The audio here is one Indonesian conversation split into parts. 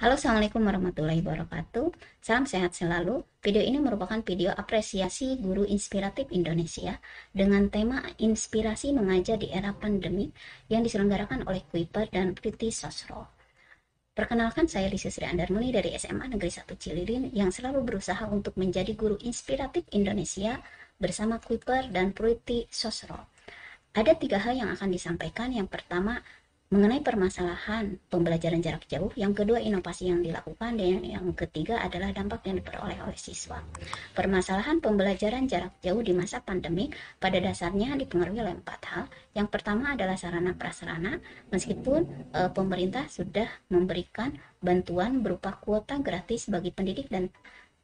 Halo, Assalamualaikum warahmatullahi wabarakatuh. Salam sehat selalu. Video ini merupakan video apresiasi guru inspiratif Indonesia dengan tema Inspirasi Mengajar di Era Pandemi yang diselenggarakan oleh Kuiper dan Priti Sosro. Perkenalkan, saya Lisa Sri Andarmuni dari SMA Negeri 1 Cililin yang selalu berusaha untuk menjadi guru inspiratif Indonesia bersama Kuiper dan Priti Sosro. Ada 3 hal yang akan disampaikan. Yang pertama, mengenai permasalahan pembelajaran jarak jauh. Yang kedua, inovasi yang dilakukan. Dan yang ketiga adalah dampak yang diperoleh oleh siswa. Permasalahan pembelajaran jarak jauh di masa pandemi pada dasarnya dipengaruhi oleh 4 hal. Yang pertama adalah sarana prasarana. Meskipun pemerintah sudah memberikan bantuan berupa kuota gratis bagi pendidik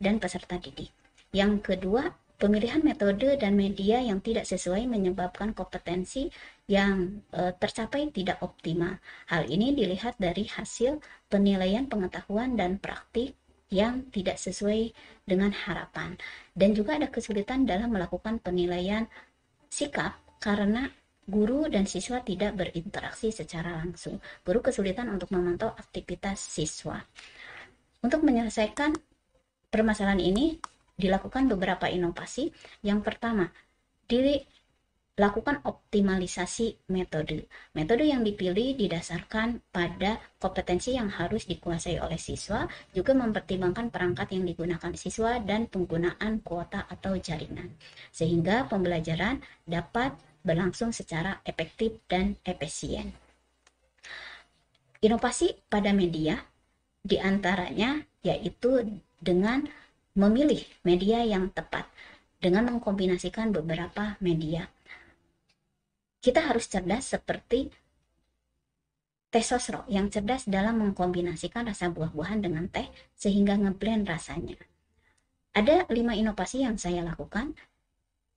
dan peserta didik. Yang kedua, pemilihan metode dan media yang tidak sesuai menyebabkan kompetensi yang tercapai tidak optimal. Hal ini dilihat dari hasil penilaian pengetahuan dan praktik yang tidak sesuai dengan harapan. Dan juga ada kesulitan dalam melakukan penilaian sikap karena guru dan siswa tidak berinteraksi secara langsung. Guru kesulitan untuk memantau aktivitas siswa. Untuk menyelesaikan permasalahan ini, dilakukan beberapa inovasi. Yang pertama, dilakukan optimalisasi metode. Metode yang dipilih didasarkan pada kompetensi yang harus dikuasai oleh siswa, juga mempertimbangkan perangkat yang digunakan siswa dan penggunaan kuota atau jaringan, sehingga pembelajaran dapat berlangsung secara efektif dan efisien. Inovasi pada media diantaranya yaitu dengan memilih media yang tepat dengan mengkombinasikan beberapa media. Kita harus cerdas seperti Teh Sosro yang cerdas dalam mengkombinasikan rasa buah-buahan dengan teh sehingga ngeblend rasanya. Ada 5 inovasi yang saya lakukan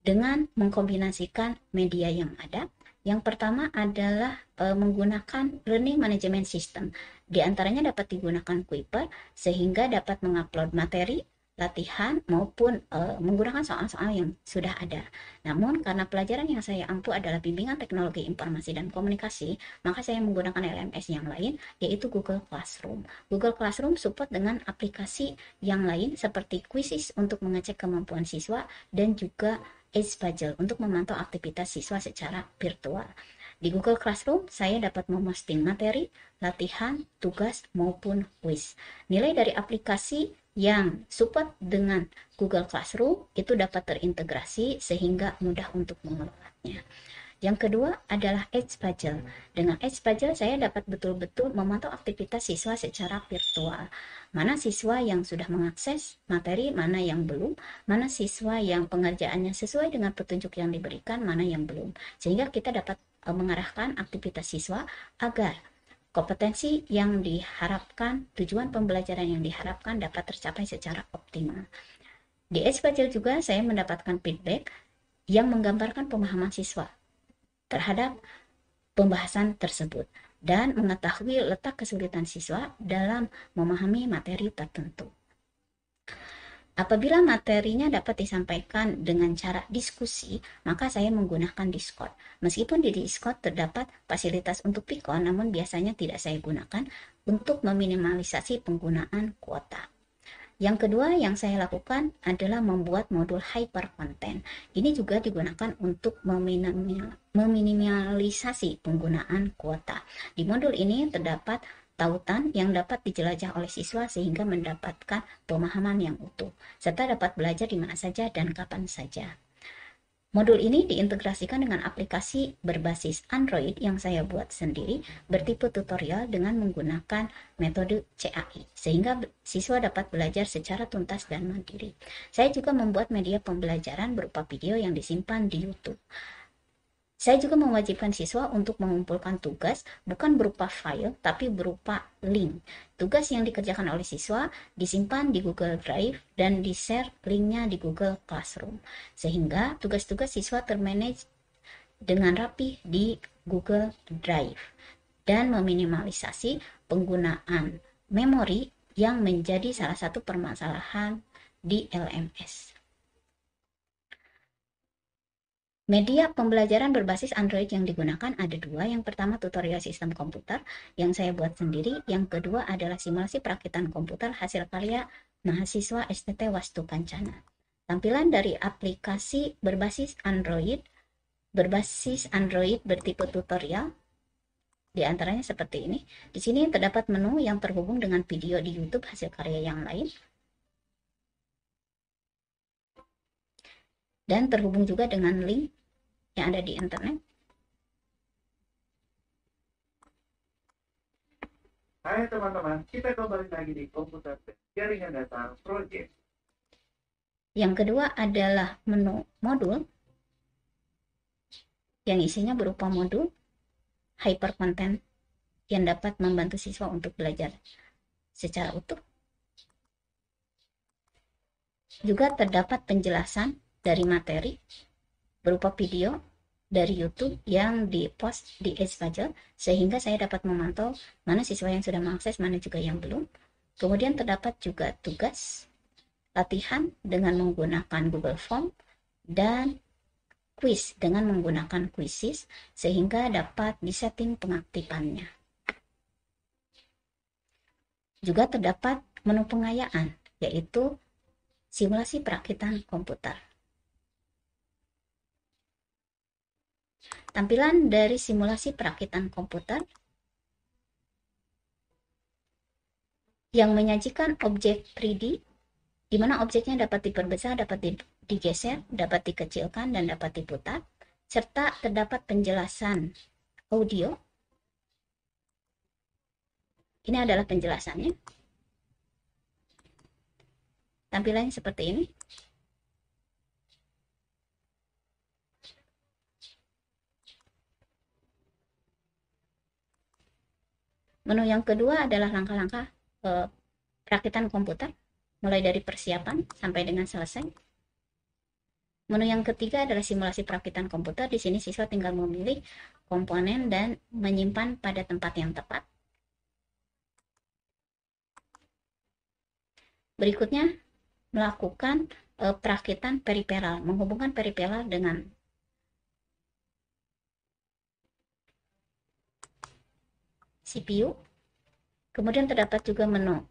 dengan mengkombinasikan media yang ada. Yang pertama adalah menggunakan learning management system. Di antaranya dapat digunakan Kuiper sehingga dapat mengupload materi, latihan maupun menggunakan soal-soal yang sudah ada. Namun karena pelajaran yang saya ampu adalah bimbingan teknologi informasi dan komunikasi, maka saya menggunakan LMS yang lain yaitu Google Classroom. Google Classroom support dengan aplikasi yang lain seperti Quizzes untuk mengecek kemampuan siswa dan juga Edgepuzzle untuk memantau aktivitas siswa secara virtual. Di Google Classroom, saya dapat memposting materi, latihan, tugas, maupun quiz. Nilai dari aplikasi yang support dengan Google Classroom itu dapat terintegrasi sehingga mudah untuk mengelolanya. Yang kedua adalah Edgepuzzle. Dengan Edgepuzzle saya dapat betul-betul memantau aktivitas siswa secara virtual. Mana siswa yang sudah mengakses materi, mana yang belum, mana siswa yang pengerjaannya sesuai dengan petunjuk yang diberikan, mana yang belum. Sehingga kita dapat mengarahkan aktivitas siswa agar kompetensi yang diharapkan, tujuan pembelajaran yang diharapkan dapat tercapai secara optimal. Di Edgepuzzle juga saya mendapatkan feedback yang menggambarkan pemahaman siswa terhadap pembahasan tersebut dan mengetahui letak kesulitan siswa dalam memahami materi tertentu. Apabila materinya dapat disampaikan dengan cara diskusi, maka saya menggunakan Discord. Meskipun di Discord terdapat fasilitas untuk Pikon, namun biasanya tidak saya gunakan untuk meminimalisasi penggunaan kuota. Yang kedua yang saya lakukan adalah membuat modul hyper content. Ini juga digunakan untuk meminimalisasi penggunaan kuota. Di modul ini terdapat tautan yang dapat dijelajah oleh siswa sehingga mendapatkan pemahaman yang utuh, serta dapat belajar di mana saja dan kapan saja. Modul ini diintegrasikan dengan aplikasi berbasis Android yang saya buat sendiri bertipe tutorial dengan menggunakan metode CAI, sehingga siswa dapat belajar secara tuntas dan mandiri. Saya juga membuat media pembelajaran berupa video yang disimpan di YouTube. Saya juga mewajibkan siswa untuk mengumpulkan tugas bukan berupa file, tapi berupa link. Tugas yang dikerjakan oleh siswa disimpan di Google Drive dan di-share linknya di Google Classroom. Sehingga tugas-tugas siswa termanage dengan rapi di Google Drive dan meminimalisasi penggunaan memori yang menjadi salah satu permasalahan di LMS. Media pembelajaran berbasis Android yang digunakan ada dua. Yang pertama tutorial sistem komputer yang saya buat sendiri. Yang kedua adalah simulasi perakitan komputer hasil karya mahasiswa STT Wastu Kancana. Tampilan dari aplikasi berbasis Android bertipe tutorial di antaranya seperti ini. Di sini terdapat menu yang terhubung dengan video di YouTube hasil karya yang lain. Dan terhubung juga dengan link yang ada di internet. Hai teman-teman, kita kembali lagi di komputer jaringan datar project. Yang kedua adalah menu modul yang isinya berupa modul hypercontent yang dapat membantu siswa untuk belajar secara utuh. Juga terdapat penjelasan dari materi berupa video dari YouTube yang dipost di Edgepuzzle sehingga saya dapat memantau mana siswa yang sudah mengakses, mana juga yang belum. Kemudian terdapat juga tugas latihan dengan menggunakan Google Form dan quiz dengan menggunakan Quizzes sehingga dapat disetting pengaktifannya. Juga terdapat menu pengayaan yaitu simulasi perakitan komputer. Tampilan dari simulasi perakitan komputer yang menyajikan objek 3D di mana objeknya dapat diperbesar, dapat digeser, dapat dikecilkan, dan dapat diputar, serta terdapat penjelasan audio. Ini adalah penjelasannya. Tampilannya seperti ini. Menu yang kedua adalah langkah-langkah perakitan komputer, mulai dari persiapan sampai dengan selesai. Menu yang ketiga adalah simulasi perakitan komputer. Di sini siswa tinggal memilih komponen dan menyimpan pada tempat yang tepat. Berikutnya, melakukan perakitan periferal, menghubungkan periferal dengan CPU. Kemudian terdapat juga menu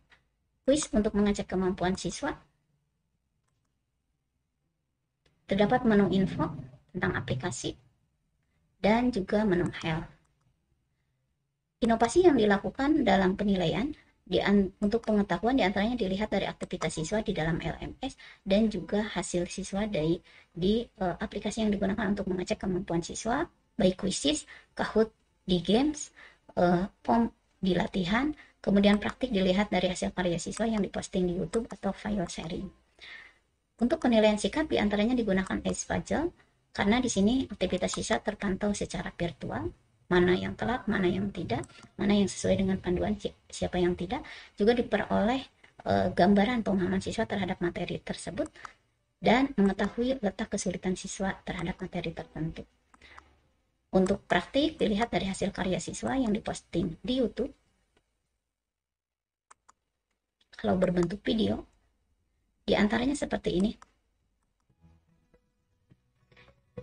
quiz untuk mengecek kemampuan siswa. Terdapat menu info tentang aplikasi dan juga menu help. Inovasi yang dilakukan dalam penilaian untuk pengetahuan diantaranya dilihat dari aktivitas siswa di dalam LMS dan juga hasil siswa di aplikasi yang digunakan untuk mengecek kemampuan siswa, baik Quizzes, Kahoot di games, form di latihan, kemudian praktik dilihat dari hasil karya siswa yang diposting di YouTube atau file sharing. Untuk penilaian sikap diantaranya digunakan Edgepuzzle karena di sini aktivitas siswa terpantau secara virtual, mana yang telat, mana yang tidak, mana yang sesuai dengan panduan, siapa yang tidak. Juga diperoleh gambaran pemahaman siswa terhadap materi tersebut dan mengetahui letak kesulitan siswa terhadap materi tertentu. Untuk praktik dilihat dari hasil karya siswa yang diposting di YouTube. Kalau berbentuk video, di antaranya seperti ini.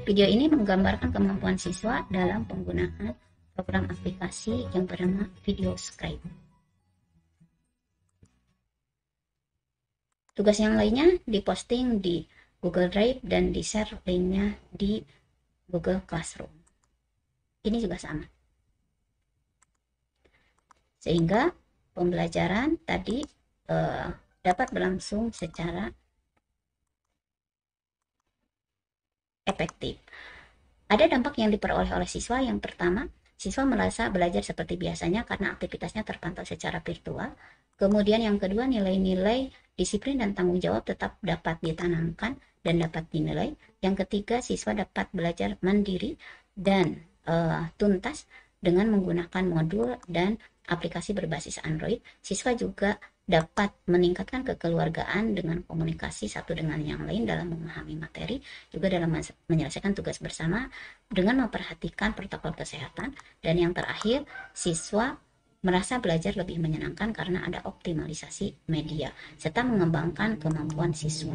Video ini menggambarkan kemampuan siswa dalam penggunaan program aplikasi yang bernama VideoScribe. Tugas yang lainnya diposting di Google Drive dan di-share linknya di Google Classroom. Ini juga sama. Sehingga pembelajaran tadi dapat berlangsung secara efektif. Ada dampak yang diperoleh oleh siswa. Yang pertama, siswa merasa belajar seperti biasanya karena aktivitasnya terpantau secara virtual. Kemudian yang kedua, nilai-nilai disiplin dan tanggung jawab tetap dapat ditanamkan dan dapat dinilai. Yang ketiga, siswa dapat belajar mandiri dan tuntas dengan menggunakan modul dan aplikasi berbasis Android. Siswa juga dapat meningkatkan kekeluargaan dengan komunikasi satu dengan yang lain dalam memahami materi, juga dalam menyelesaikan tugas bersama dengan memperhatikan protokol kesehatan. Dan yang terakhir, siswa merasa belajar lebih menyenangkan karena ada optimalisasi media serta mengembangkan kemampuan siswa.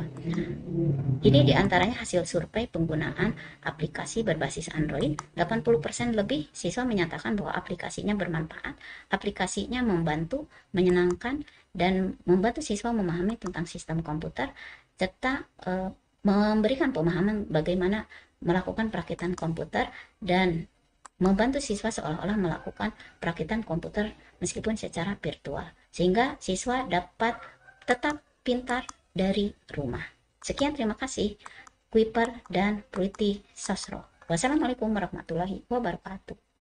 Ini diantaranya hasil survei penggunaan aplikasi berbasis Android. 80% lebih siswa menyatakan bahwa aplikasinya bermanfaat, aplikasinya membantu, menyenangkan, dan membantu siswa memahami tentang sistem komputer serta memberikan pemahaman bagaimana melakukan perakitan komputer dan membantu siswa seolah-olah melakukan perakitan komputer meskipun secara virtual, sehingga siswa dapat tetap pintar dari rumah. Sekian, terima kasih. Kuiper dan Priti Sosro. Wassalamualaikum warahmatullahi wabarakatuh.